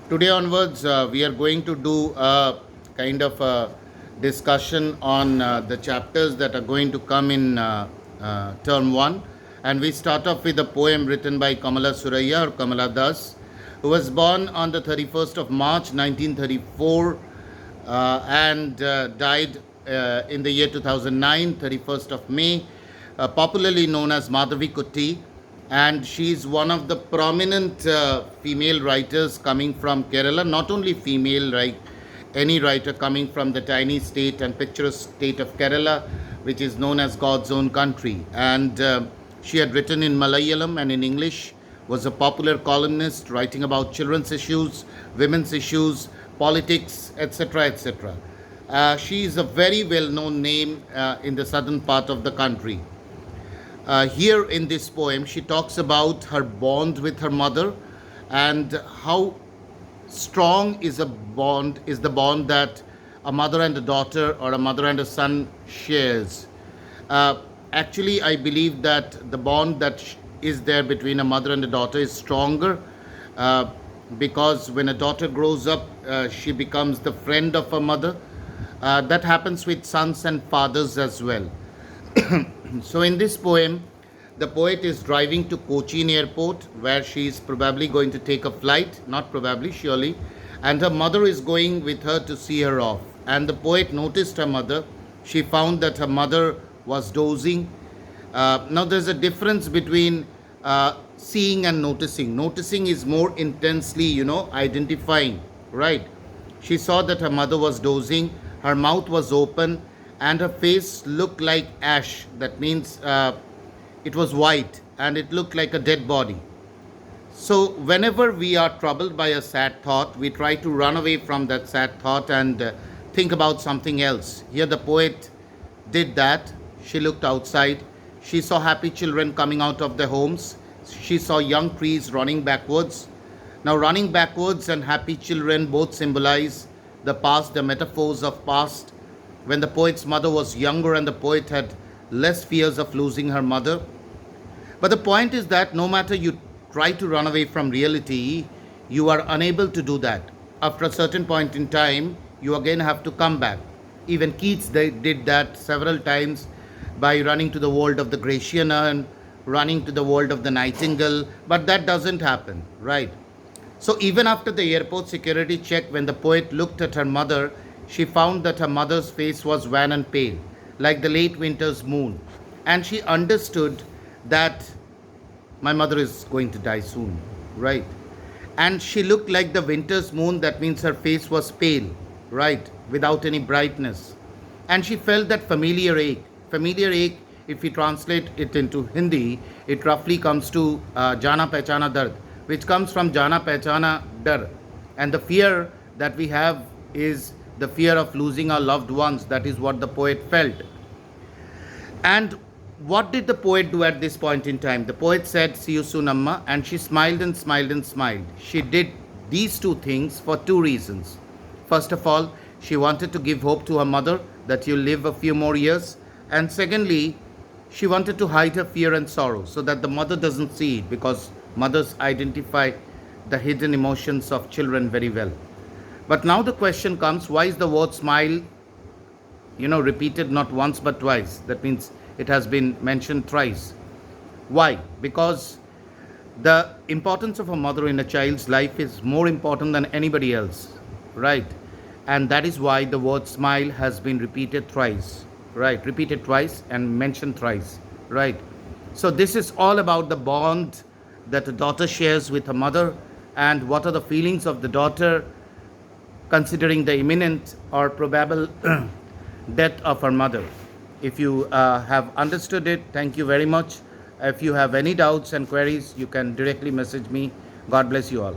Today onwards, we are going to do a kind of a discussion on the chapters that are going to come in term 1. And we start off with a poem written by Kamala Suraya or Kamala Das, who was born on the 31st of March 1934 and died in the year 2009, 31st of May, popularly known as Madhavi Kutty. And she's one of the prominent female writers coming from Kerala, not only female, like any writer coming from the tiny state and picturesque state of Kerala, which is known as God's own country. And she had written in Malayalam and in English, was a popular columnist writing about children's issues, women's issues, politics, etc. etc. She is a very well known name in the southern part of the country. Here in this poem, she talks about her bond with her mother and how strong is the bond that a mother and a daughter or a mother and a son shares. Uh, Actually, I believe that the bond that is there between a mother and a daughter is stronger uh, because when a daughter grows up, she becomes the friend of her mother. That happens with sons and fathers as well. So, in this poem, the poet is driving to Cochin airport where she is probably going to take a flight, not probably, surely, and her mother is going with her to see her off. And the poet noticed her mother. She found that her mother was dozing. Now, there's a difference between seeing and noticing. Noticing is more intensely, identifying, right? She saw that her mother was dozing, her mouth was open, and her face looked like ash. That means it was white and it looked like a dead body. So, whenever we are troubled by a sad thought, we try to run away from that sad thought and think about something else. Here, the poet did that. She looked outside. She saw happy children coming out of their homes. She saw young trees running backwards. Now, running backwards and happy children both symbolize the past, the metaphors of past, when the poet's mother was younger and the poet had less fears of losing her mother. But the point is that no matter you try to run away from reality, you are unable to do that. After a certain point in time, you again have to come back. Even Keats did that several times by running to the world of the Grecian urn, running to the world of the nightingale, but that doesn't happen, right? So even after the airport security check, when the poet looked at her mother, she found that her mother's face was wan and pale, like the late winter's moon. And she understood that my mother is going to die soon, right? And she looked like the winter's moon, that means her face was pale, right? Without any brightness. And she felt that familiar ache. Familiar ache, if we translate it into Hindi, it roughly comes to Jana Pehchana Dard, which comes from Jana Pehchana Dar. And the fear that we have is the fear of losing our loved ones. That is what the poet felt. And what did the poet do at this point in time? The poet said, "See you soon, Amma," and she smiled and smiled and smiled. She did these two things for two reasons. First of all, she wanted to give hope to her mother that you'll live a few more years. And secondly, she wanted to hide her fear and sorrow so that the mother doesn't see it, because mothers identify the hidden emotions of children very well. But now the question comes, why is the word smile, repeated not once but twice? That means it has been mentioned thrice. Why? Because the importance of a mother in a child's life is more important than anybody else, right? And that is why the word smile has been repeated thrice, right? Repeated twice and mentioned thrice, right? So this is all about the bond that a daughter shares with her mother and what are the feelings of the daughter considering the imminent or probable death of her mother. If you have understood it, thank you very much. If you have any doubts and queries, you can directly message me. God bless you all.